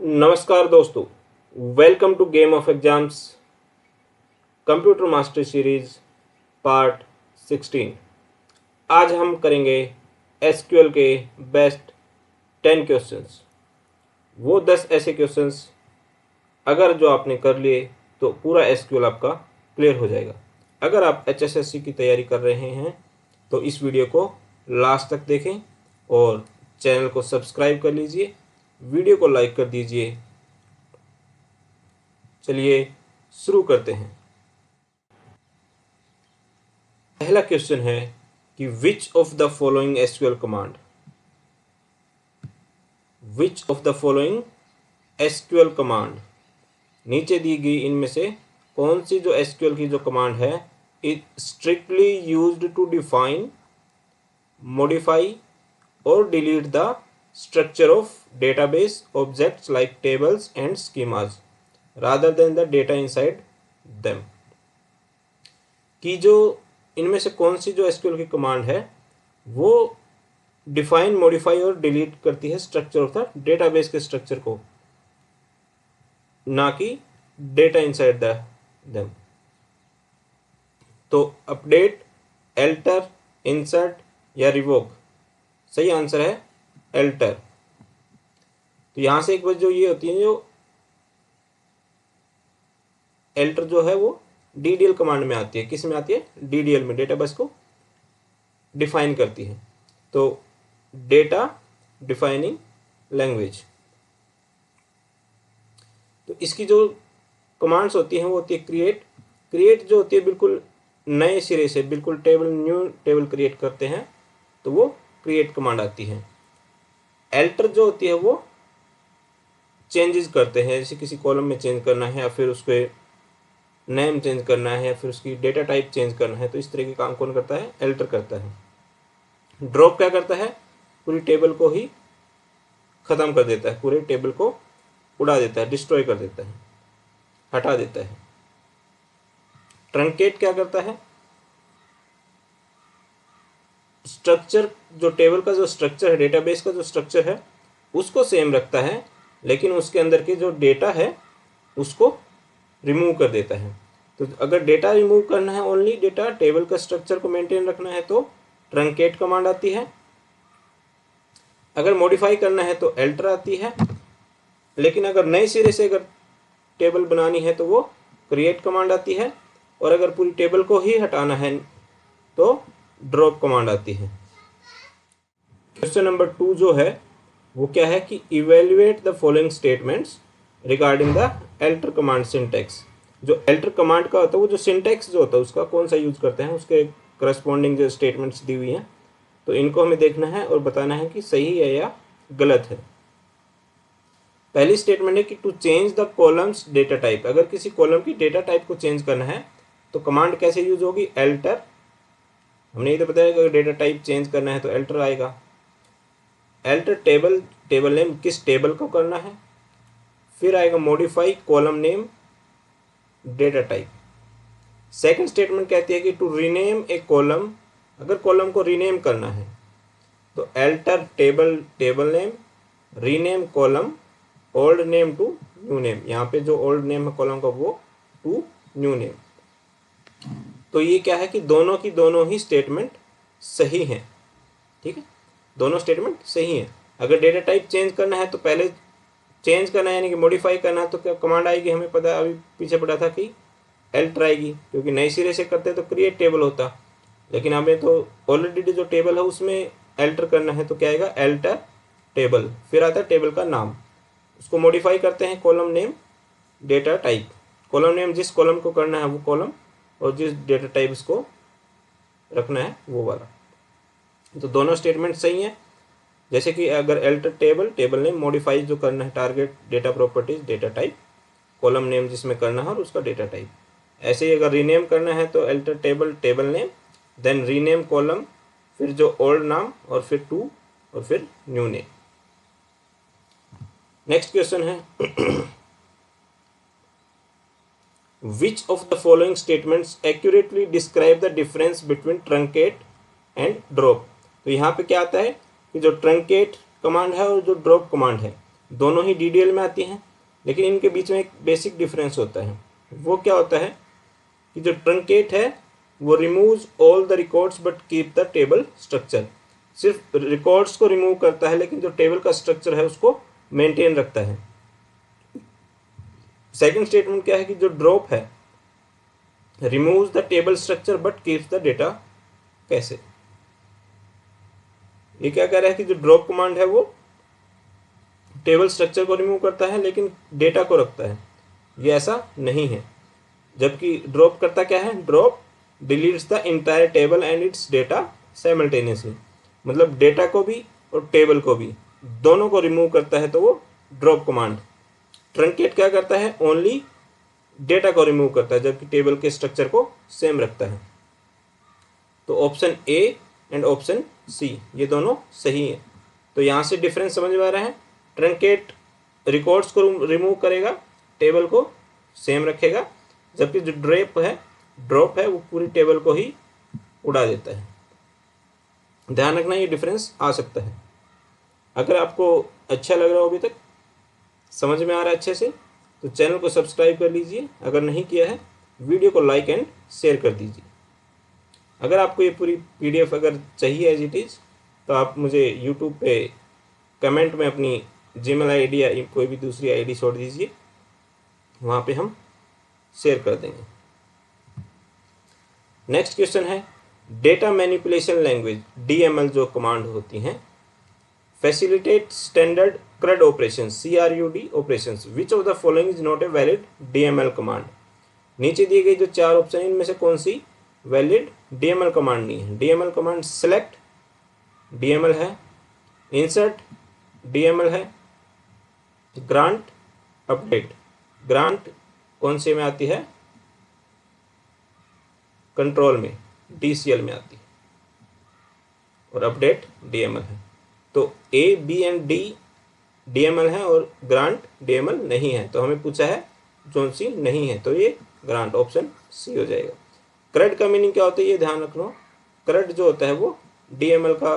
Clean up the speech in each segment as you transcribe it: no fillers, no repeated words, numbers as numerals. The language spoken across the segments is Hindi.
नमस्कार दोस्तों, welcome to game of exams computer mastery series part 16। आज हम करेंगे एसक्यूएल के बेस्ट 10 क्वेश्चंस। वो 10 ऐसे क्वेश्चंस अगर जो आपने कर लिए तो पूरा एसक्यूएल आपका क्लियर हो जाएगा। अगर आप एचएसएससी की तैयारी कर रहे हैं तो इस वीडियो को लास्ट तक देखें और चैनल को सब्सक्राइब कर लीजिए, वीडियो को लाइक कर दीजिए। चलिए शुरू करते हैं। पहला क्वेश्चन है कि which of the following SQL command, which of the following SQL command, नीचे दी गई इनमें से कौन सी जो एसक्यूएल की जो कमांड है is strictly used to define, modify और delete the structure of database objects like tables and schemas rather than the data inside them। कि जो इनमें से कौन सी जो एसक्यूएल की कमांड है वो डिफाइन, मॉडिफाई और डिलीट करती है स्ट्रक्चर ऑफ द डेटाबेस के स्ट्रक्चर को, ना कि डेटा इनसाइड देम। तो अपडेट, एल्टर, इंसर्ट या रिवोक, सही आंसर है एल्टर। तो यहां से एक बार जो ये होती है, जो एल्टर जो है वो डीडीएल कमांड में आती है। किस में आती है? डीडीएल में, डेटाबेस को डिफाइन करती है। तो डेटा डिफाइनिंग लैंग्वेज। तो इसकी जो कमांड्स होती हैं वो होती है क्रिएट। क्रिएट जो होती है बिल्कुल नए सिरे से, बिल्कुल टेबल, न्यू टेबल क्रिएट करते हैं तो वो क्रिएट कमांड आती है। एल्टर जो होती है वो चेंजेस करते हैं, जैसे किसी कॉलम में चेंज करना है या फिर उसके नेम चेंज करना है या फिर उसकी डेटा टाइप चेंज करना है, तो इस तरह के काम कौन करता है? एल्टर करता है। ड्रॉप क्या करता है? पूरी टेबल को ही खत्म कर देता है, पूरे टेबल को उड़ा देता है, डिस्ट्रॉय कर देता है, हटा देता है। ट्रंकेट क्या करता है? स्ट्रक्चर, जो टेबल का जो स्ट्रक्चर है, डेटाबेस का जो स्ट्रक्चर है उसको सेम रखता है, लेकिन उसके अंदर के जो डेटा है उसको रिमूव कर देता है। तो अगर डेटा रिमूव करना है, ओनली डेटा टेबल का स्ट्रक्चर को मेंटेन रखना है तो ट्रंकेट कमांड आती है। अगर मॉडिफाई करना है तो एल्टर आती है। लेकिन अगर नए सिरे से अगर टेबल बनानी है तो वो क्रिएट कमांड आती है। और अगर पूरी टेबल को ही हटाना है तो ड्रॉप कमांड आती है। क्वेश्चन नंबर 2 जो है वो क्या है कि evaluate the following statements regarding the alter command syntax. जो एल्टर कमांड का होता है वो जो सिंटैक्स जो होता है उसका कौन सा यूज करते हैं, उसके करस्पॉन्डिंग जो स्टेटमेंट्स दी हुई हैं, तो इनको हमें देखना है और बताना है कि सही है या गलत है। पहली स्टेटमेंट है कि to change the columns data type. अगर किसी कॉलम की डेटा टाइप को चेंज करना है तो कमांड कैसे यूज होगी? एल्टर। हमने ये तो बताया कि अगर डेटा टाइप चेंज करना है तो एल्टर आएगा। एल्टर टेबल, टेबल नेम, किस टेबल को करना है। फिर आएगा modify column name data type. Second statement कहती है कि टू रीनेम ए कॉलम। अगर कॉलम को रीनेम करना है तो alter table, table name, rename column, old name to new name. यहाँ पे जो ओल्ड नेम है कॉलम का वो टू न्यू नेम। तो ये क्या है कि दोनों की दोनों ही स्टेटमेंट सही हैं। ठीक है, दोनों स्टेटमेंट सही हैं। अगर डेटा टाइप चेंज करना है तो पहले चेंज करना है यानी कि मॉडिफाई करना है तो क्या कमांड आएगी? हमें पता है, अभी पीछे पढ़ा था कि एल्टर आएगी, क्योंकि नए सिरे से करते तो क्रिएट टेबल होता। लेकिन हमें तो ऑलरेडी जो टेबल है उसमें एल्टर करना है तो क्या आएगा? Alter table. फिर आता है टेबल का नाम, उसको मॉडिफाई करते हैं column name data type. Column name जिस कॉलम को करना है वो कॉलम, और जिस डेटा टाइप उसको रखना है वो वाला। तो दोनों स्टेटमेंट सही हैं। जैसे कि अगर alter table, table name, modify जो करना है target data properties data type, column name जिसमें करना है और उसका डेटा टाइप। ऐसे ही अगर रीनेम करना है तो alter table, table name, then rename column, फिर जो ओल्ड नाम और फिर टू और फिर न्यू नेम। नेक्स्ट क्वेश्चन है which of the following statements accurately describe the difference between truncate and drop. तो यहाँ पे क्या आता है कि जो ट्रंकेट कमांड है और जो ड्रॉप कमांड है दोनों ही DDL में आती हैं, लेकिन इनके बीच में एक बेसिक डिफरेंस होता है। वो क्या होता है कि जो ट्रंकेट है वो removes all the records but keep the table structure. सिर्फ रिकॉर्ड्स को रिमूव करता है, लेकिन जो टेबल का स्ट्रक्चर है उसको मेंटेन रखता है। सेकंड स्टेटमेंट क्या है कि जो ड्रॉप है removes the table structure but keeps the data. कैसे? ये क्या कह रहा है कि जो ड्रॉप कमांड है वो टेबल स्ट्रक्चर को रिमूव करता है लेकिन डेटा को रखता है। ये ऐसा नहीं है, जबकि ड्रॉप करता क्या है, drop deletes the entire table and it's data simultaneously. मतलब डेटा को भी और टेबल को भी दोनों को रिमूव करता है, तो वो ड्रॉप कमांड। ट्रंकेट क्या करता है, ओनली डेटा को रिमूव करता है, जबकि टेबल के स्ट्रक्चर को सेम रखता है। तो option A and option C ये दोनों सही है। तो यहाँ से डिफरेंस समझ में आ रहा है। ट्रंकेट रिकॉर्ड्स को रिमूव करेगा, टेबल को सेम रखेगा, जबकि जो ड्रॉप है वो पूरी टेबल को ही उड़ा देता है। ध्यान रखना, ये डिफरेंस आ सकता है। अगर आपको अच्छा लग रहा हो, अभी तक समझ में आ रहा है अच्छे से, तो चैनल को सब्सक्राइब कर लीजिए। अगर नहीं किया है, वीडियो को लाइक एंड शेयर कर दीजिए। अगर आपको ये पूरी PDF अगर चाहिए एज इट इज़, तो आप मुझे यूट्यूब पे कमेंट में अपनी Gmail ID या कोई भी दूसरी ID छोड़ दीजिए, वहाँ पे हम शेयर कर देंगे। नेक्स्ट क्वेश्चन है, डेटा मैनिपुलेशन लैंग्वेज DML जो कमांड होती हैं, facilitate standard CRUD operations CRUD operations, which of the following is not a valid DML command. नीचे दिए गए जो 4 ऑप्शन है, इनमें से कौन सी वैलिड DML कमांड नहीं है? DML कमांड सेलेक्ट DML है, इंसर्ट DML है, ग्रांट अपडेट। ग्रांट कौन से में आती है? कंट्रोल में, DCL में आती है, और अपडेट DML है। तो A, B and D DML है और ग्रांट DML नहीं है। तो हमें पूछा है कौन सी नहीं है, तो ये ग्रांट ऑप्शन C हो जाएगा। CRUD का मीनिंग क्या होता है, ये ध्यान रखना। CRUD जो होता है वो DML का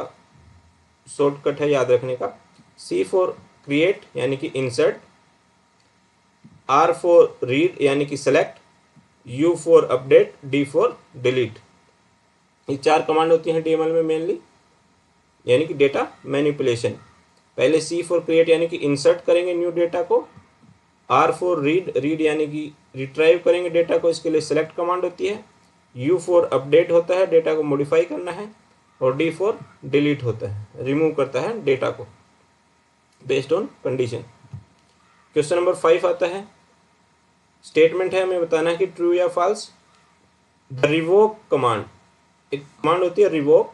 शॉर्टकट है, याद रखने का। C फॉर क्रिएट यानी कि इंसर्ट, R फॉर रीड यानी कि select, U for update, D for delete. ये 4 कमांड होती हैं DML में मेनली, यानी कि डेटा मैनिपुलेशन। पहले C फॉर क्रिएट यानी कि इंसर्ट करेंगे न्यू डेटा को, R फॉर रीड यानी कि रिट्राइव करेंगे डेटा को, इसके लिए सेलेक्ट कमांड होती है, U फॉर अपडेट होता है, डेटा को मॉडिफाई करना है, और D फॉर डिलीट होता है, रिमूव करता है डेटा को based on condition. Question number 5 आता है, स्टेटमेंट है, हमें बताना है कि ट्रू या फॉल्स। द रिवोक कमांड, एक कमांड होती है revoke,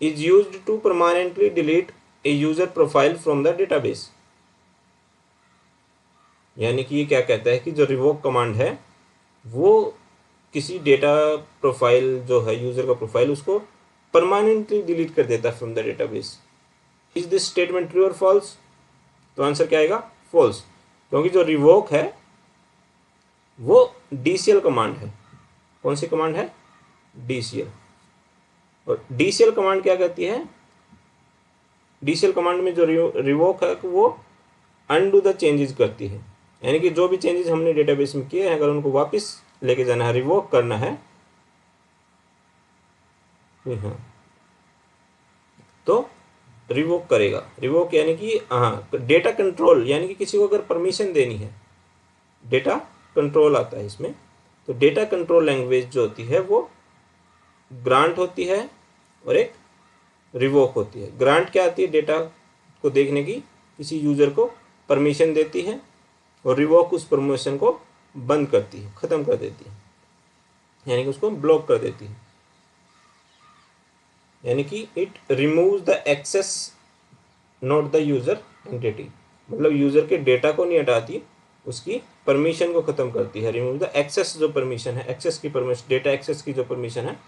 is used to permanently delete a user profile from the database. यानी कि ये क्या कहता है कि जो रिवोक कमांड है वो किसी डेटा प्रोफाइल जो है, यूजर का प्रोफाइल, उसको परमानेंटली डिलीट कर देता है from the database. Is this statement true और फॉल्स? तो आंसर क्या आएगा? फॉल्स, क्योंकि जो रिवोक है वो DCL कमांड है। कौन सी कमांड है? DCL। और DCL कमांड क्या कहती है? DCL कमांड में जो रिवोक है वो अनडू द चेंजेस करती है, यानी कि जो भी चेंजेस हमने डेटाबेस में किए हैं, अगर उनको वापस लेके जाना है, रिवोक करना है, हाँ, तो रिवोक करेगा। रिवोक यानी कि हाँ, डेटा कंट्रोल, यानी कि किसी को अगर परमिशन देनी है, डेटा कंट्रोल आता है इसमें। तो डेटा कंट्रोल लैंग्वेज जो होती है वो ग्रांट होती है और एक रिवोक होती है। ग्रांट क्या आती है? डेटा को देखने की किसी यूजर को परमिशन देती है, और रिवोक उस परमिशन को बंद करती है, ख़त्म कर देती है, यानी कि उसको ब्लॉक कर देती है। यानी कि it removes the access not the user entity, मतलब यूजर के डेटा को नहीं हटाती, उसकी परमिशन को ख़त्म करती है। रिमूव द एक्सेस, जो परमिशन है, एक्सेस की परमिशन, डेटा एक्सेस की जो परमिशन है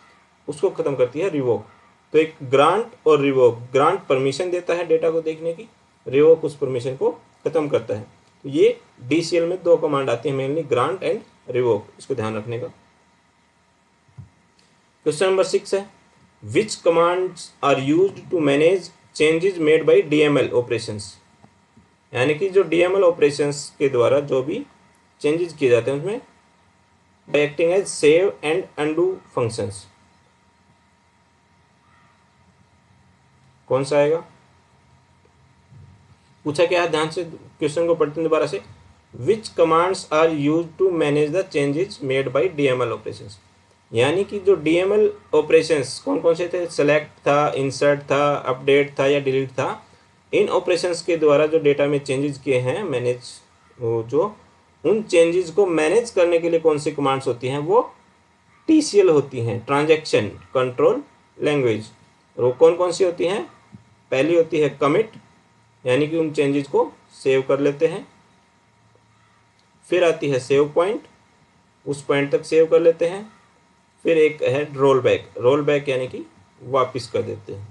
उसको ख़त्म करती है रिवोक। तो एक ग्रांट और रिवोक, ग्रांट परमिशन देता है डेटा को देखने की, रिवोक उस परमिशन को ख़त्म करता है। तो ये DCL में 2 कमांड आती है मेनली, ग्रांट एंड रिवोक, इसको ध्यान रखने का। क्वेश्चन नंबर 6 है, which commands are used to manage changes made by DML operations. यानी कि जो DML ऑपरेशंस के द्वारा जो भी चेंजेस किए जाते हैं उसमें by acting as save and undo functions. कौन सा आएगा? पूछा क्या है, ध्यान से क्वेश्चन को पढ़ते हैं दोबारा से। Which commands are use to manage the changes made by DML operations. यानी कि जो DML ऑपरेशंस कौन कौन से थे? सेलेक्ट था, इंसर्ट था, अपडेट था या डिलीट था। इन ऑपरेशंस के द्वारा जो डेटा में चेंजेस किए हैं मैनेज, वो जो उन चेंजेस को मैनेज करने के लिए कौन सी कमांड्स होती हैं? वो TCL होती हैं, ट्रांजैक्शन कंट्रोल लैंग्वेज। और वो कौन कौन सी होती हैं? पहली होती है कमिट, यानी कि उन चेंजेस को सेव कर लेते हैं। फिर आती है सेव पॉइंट, उस पॉइंट तक सेव कर लेते हैं। फिर एक है रोल बैक, रोल बैक यानी कि वापस कर देते हैं,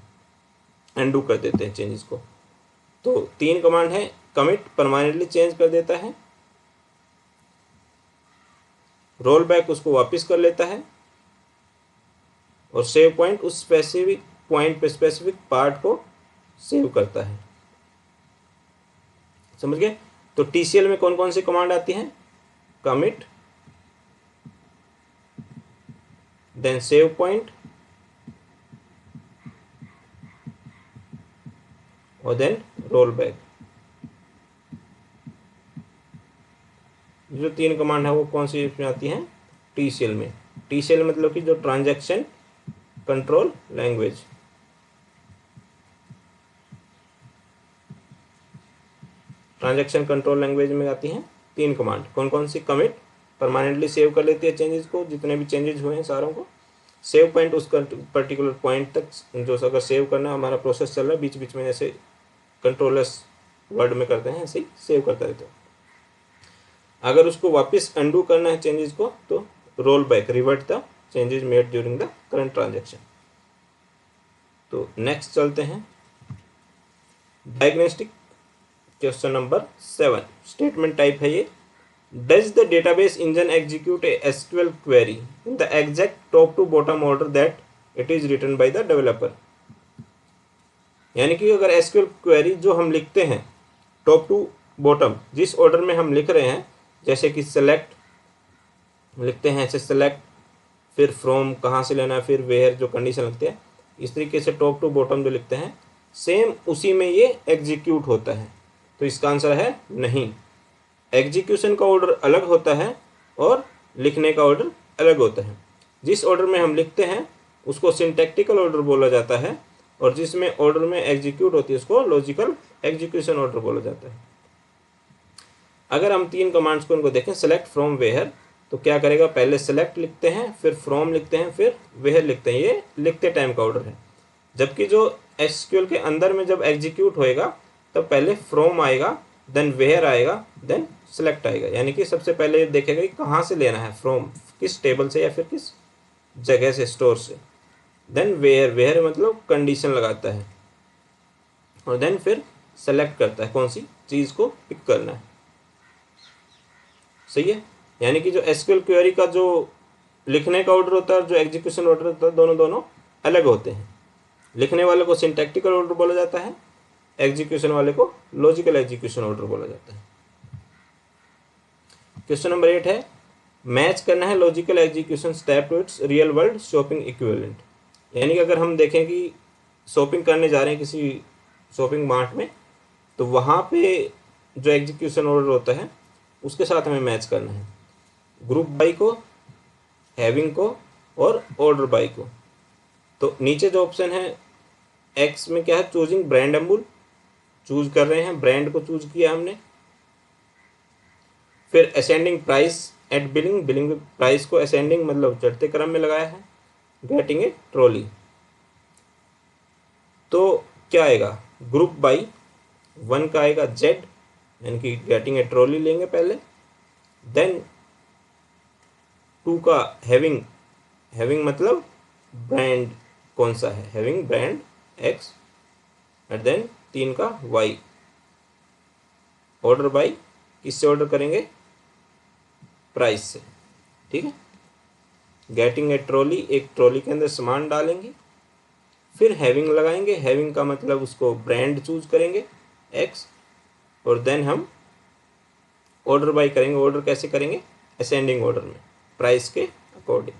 अनडू कर देते हैं चेंजेस को। तो 3 कमांड है। कमिट परमानेंटली चेंज कर देता है, रोल बैक उसको वापस कर लेता है, और सेव पॉइंट उस स्पेसिफिक पॉइंट पे स्पेसिफिक पार्ट को सेव करता है। समझ गए? तो TCL में कौन कौन सी कमांड आती हैं? कमिट, देन सेव पॉइंट, और देन रोल बैक। जो 3 कमांड है वो कौन सी इसमें आती हैं? TCL में। TCL मतलब कि जो transaction control language. Transaction control language में आती हैं 3 कमांड। कौन कौन सी? कमिट परमानेंटली सेव कर लेती है चेंजेस को, जितने भी चेंजेस हुए हैं सारों को। सेव पॉइंट उस पर्टिकुलर पॉइंट तक जो अगर सेव करना हमारा प्रोसेस चल रहा है, बीच बीच में जैसे कंट्रोलर्स वर्ड में करते हैं ऐसे ही सेव करता रहता है। अगर उसको वापस अनडू करना है चेंजेस को, तो roll back, revert the changes made during the current transaction. तो नेक्स्ट चलते हैं diagnostic. Question number 7 statement type है ये। Does the database engine execute a SQL query in the exact top to bottom order that it is written by the developer. यानी कि अगर SQL क्वेरी जो हम लिखते हैं टॉप टू बॉटम, जिस ऑर्डर में हम लिख रहे हैं, जैसे कि सेलेक्ट लिखते हैं ऐसे सेलेक्ट, फिर फ्रॉम कहाँ से लेना है, फिर वेयर जो कंडीशन लगती है, इस तरीके से टॉप टू बॉटम जो लिखते हैं सेम उसी में ये एग्जीक्यूट होता है। तो इसका आंसर है नहीं। एग्जीक्यूशन का ऑर्डर अलग होता है और लिखने का ऑर्डर अलग होता है। जिस ऑर्डर में हम लिखते हैं उसको सिंटैक्टिकल ऑर्डर बोला जाता है, और जिसमें ऑर्डर में एग्जीक्यूट होती है उसको लॉजिकल एग्जीक्यूशन ऑर्डर बोला जाता है। अगर हम 3 कमांड्स को उनको देखें, सेलेक्ट फ्रॉम वेयर, तो क्या करेगा? पहले सेलेक्ट लिखते हैं, फिर फ्रॉम लिखते हैं, फिर वेयर लिखते हैं। ये लिखते टाइम का ऑर्डर है। जबकि जो SQL के अंदर में जब एग्जीक्यूट होएगा तब पहले फ्रॉम आएगा, देन वेयर आएगा, देन सेलेक्ट आएगा। यानी कि सबसे पहले देखेगा कि कहाँ से लेना है, फ्रॉम किस टेबल से या फिर किस जगह से, स्टोर से। देन वेयर, वेयर मतलब कंडीशन लगाता है, और देन फिर सेलेक्ट करता है कौन सी चीज़ को पिक करना है। सही है? यानी कि जो SQL क्वेरी का जो लिखने का ऑर्डर होता है और जो एग्जीक्यूशन ऑर्डर होता है, दोनों अलग होते हैं। लिखने वाले को सिंटैक्टिकल ऑर्डर बोला जाता है, एग्जीक्यूशन वाले को लॉजिकल एग्जीक्यूशन ऑर्डर बोला जाता है। क्वेश्चन नंबर 8 है, मैच करना है logical execution step to its real world shopping equivalent. यानी कि अगर हम देखें कि शॉपिंग करने जा रहे हैं किसी शॉपिंग मार्ट में, तो वहाँ पे जो एग्जीक्यूशन ऑर्डर होता है उसके साथ हमें मैच करना है ग्रुप बाई को, हैविंग को और ऑर्डर बाई को। तो नीचे जो ऑप्शन है एक्स में क्या है? चूजिंग ब्रांड अमूल, चूज कर रहे हैं, ब्रांड को चूज किया हमने। फिर ascending price at billing, billing price को असेंडिंग मतलब चढ़ते क्रम में लगाया है। गेटिंग ए ट्रॉली, तो क्या आएगा? ग्रुप बाई 1 का आएगा जेड, यानी कि गेटिंग ए ट्रॉली लेंगे पहले। देन 2 का हैविंग, हैविंग मतलब ब्रांड कौन सा है, having brand X. And then 3 का वाई, ऑर्डर बाई किससे ऑर्डर करेंगे? प्राइस से। ठीक है? गेटिंग ए ट्रॉली, एक ट्रॉली के अंदर सामान डालेंगे। फिर हैविंग लगाएंगे, हैविंग का मतलब उसको ब्रांड चूज करेंगे एक्स, और देन हम ऑर्डर बाय करेंगे। ऑर्डर कैसे करेंगे? असेंडिंग ऑर्डर में, प्राइस के अकॉर्डिंग।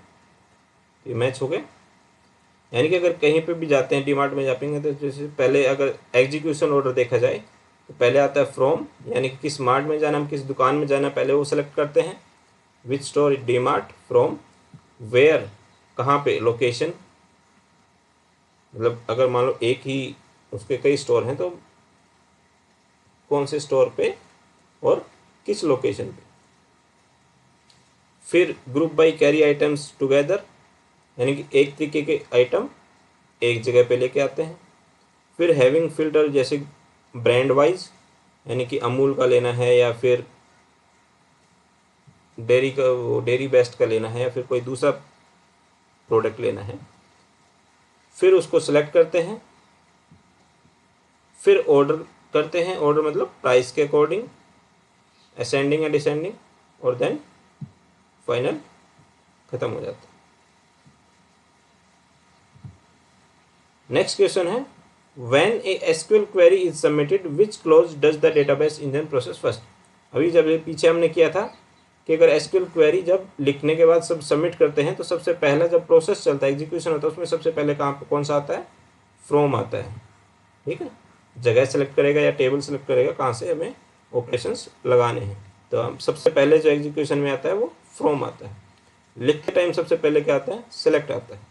ये मैच हो गया। यानी कि अगर कहीं पे भी जाते हैं डीमार्ट में जाएंगे तो जैसे पहले अगर एग्जीक्यूशन ऑर्डर देखा जाए तो पहले आता है फ्रॉम, यानी कि किस मार्ट में जाना, हम किस दुकान में जाना, पहले वो सेलेक्ट करते हैं। Which store? DMart. From where? कहाँ पे? लोकेशन। मतलब अगर मान लो एक ही उसके कई स्टोर हैं तो कौन से स्टोर पे और किस लोकेशन पे। फिर group by carry items together, यानी कि एक तरीके के आइटम एक जगह पे लेके आते हैं। फिर हैविंग फिल्टर, जैसे ब्रांड वाइज, यानी कि अमूल का लेना है या फिर डेयरी का, वो डेयरी बेस्ट का लेना है या फिर कोई दूसरा प्रोडक्ट लेना है। फिर उसको सेलेक्ट करते हैं, फिर ऑर्डर करते हैं। ऑर्डर मतलब प्राइस के अकॉर्डिंग, असेंडिंग या डिसेंडिंग, और देन फाइनल खत्म हो जाता है। नेक्स्ट क्वेश्चन है when A SQL query is submitted which clause does the database engine process first. अभी जब ये पीछे हमने किया था कि अगर एसक्यूएल क्वेरी जब लिखने के बाद सब सबमिट करते हैं तो सबसे पहला जब प्रोसेस चलता है, एग्जीक्यूशन होता है, उसमें सबसे पहले कहाँ कौन सा आता है? फ्रॉम आता है। ठीक है, जगह सेलेक्ट करेगा या टेबल सेलेक्ट करेगा कहाँ से हमें ऑपरेशंस लगाने हैं। तो हम सबसे पहले जो एग्जीक्यूशन में आता है वो फ्रॉम आता है। लिखते टाइम सबसे पहले क्या आता है? सेलेक्ट आता है।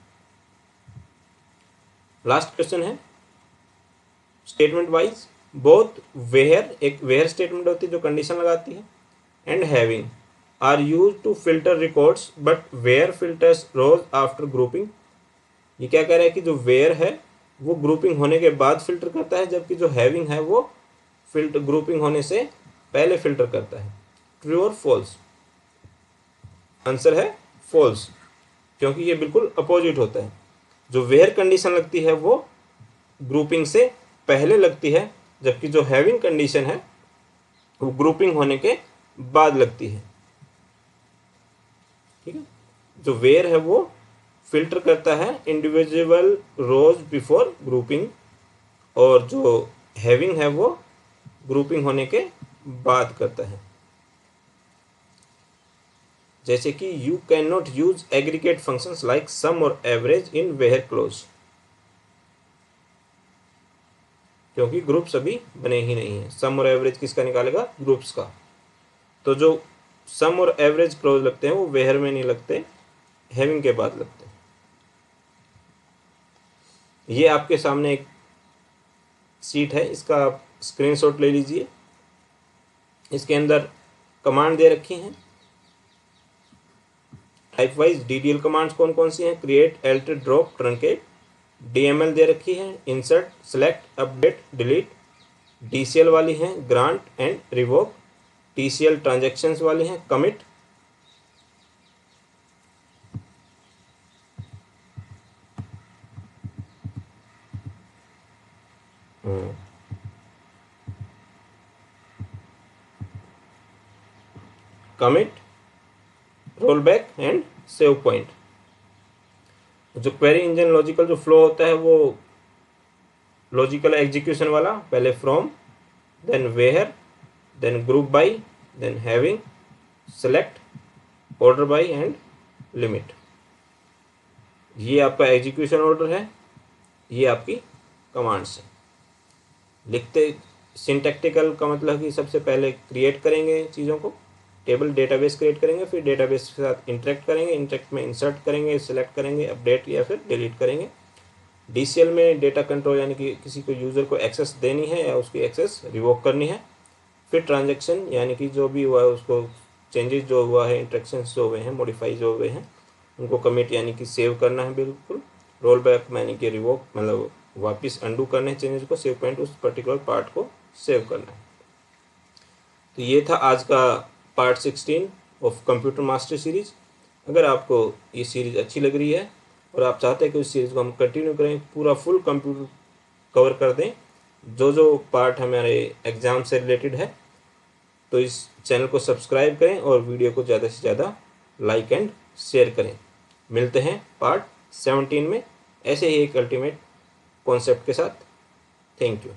लास्ट क्वेश्चन है स्टेटमेंट वाइज बोथ वेयर, एक वेयर स्टेटमेंट होती है जो कंडीशन लगाती है, and having are use to filter records but where filters rows after grouping. ये क्या कह रहा है कि जो वेयर है वो ग्रुपिंग होने के बाद फिल्टर करता है, जबकि जो हैविंग है वो फिल्टर ग्रुपिंग होने से पहले फिल्टर करता है। ट्रू और फॉल्स? आंसर है फॉल्स, क्योंकि ये बिल्कुल अपोजिट होता है। जो वेयर कंडीशन लगती है वो ग्रुपिंग से पहले लगती है, जबकि जो हैविंग कंडीशन है वो ग्रुपिंग होने के बाद लगती है। ठीक है, जो वेयर है वो फिल्टर करता है इंडिविजुअल रोज बिफोर ग्रुपिंग, और जो हैविंग है वो ग्रुपिंग होने के बाद करता है। जैसे कि you can not use aggregate functions like sum और एवरेज इन वेयर क्लोज, क्योंकि ग्रुप्स अभी बने ही नहीं है। सम और एवरेज किसका निकालेगा? ग्रुप्स का। तो जो सम और एवरेज क्लोज लगते हैं वो वेयर में नहीं लगते, हैविंग के बाद लगते हैं। ये आपके सामने एक सीट है, इसका आप स्क्रीनशॉट ले लीजिए। इसके अंदर कमांड दे रखी हैं टाइप वाइज। डीडीएल कमांड्स कौन कौन सी हैं? Create, alter, drop, truncate. DML दे रखी है, insert, select, update, delete. DCL वाली हैं grant and revoke. TCL transactions वाली हैं commit. Commit, roll back and save point. जो क्वेरी इंजन लॉजिकल जो फ्लो होता है वो लॉजिकल एग्जीक्यूशन वाला, पहले from, then where, then group by, then having, select, order by and limit. ये आपका एग्जीक्यूशन ऑर्डर है, ये आपकी कमांड्स है। लिखते सिंटैक्टिकल का मतलब कि सबसे पहले क्रिएट करेंगे चीज़ों को, टेबल डेटाबेस क्रिएट करेंगे, फिर डेटाबेस के साथ इंटरेक्ट करेंगे, इंटरेक्ट में इंसर्ट करेंगे, सेलेक्ट करेंगे, अपडेट या फिर डिलीट करेंगे। डीसीएल में डेटा कंट्रोल, यानी कि किसी को यूज़र को एक्सेस देनी है या उसकी एक्सेस रिवोक करनी है। फिर ट्रांजैक्शन, यानी कि जो भी हुआ है उसको चेंजेस जो हुआ है, इंस्ट्रक्शंस जो हुए हैं, मॉडिफाई जो हुए हैं, उनको कमिट यानी कि सेव करना है बिल्कुल। रोल बैक यानी कि रिवोक मतलब वापस अंडू करने हैं चेंजेस को। सेव पॉइंट उस पर्टिकुलर पार्ट को सेव करना है। तो ये था आज का part 16 of computer master series. अगर आपको ये सीरीज़ अच्छी लग रही है और आप चाहते हैं कि उस सीरीज़ को हम कंटिन्यू करें, पूरा फुल कंप्यूटर कवर कर दें, जो जो पार्ट हमारे एग्ज़ाम से रिलेटेड है, तो इस चैनल को सब्सक्राइब करें और वीडियो को ज़्यादा से ज़्यादा लाइक एंड शेयर करें। मिलते हैं पार्ट 17 में ऐसे ही एक अल्टीमेट कॉन्सेप्ट के साथ। Thank you.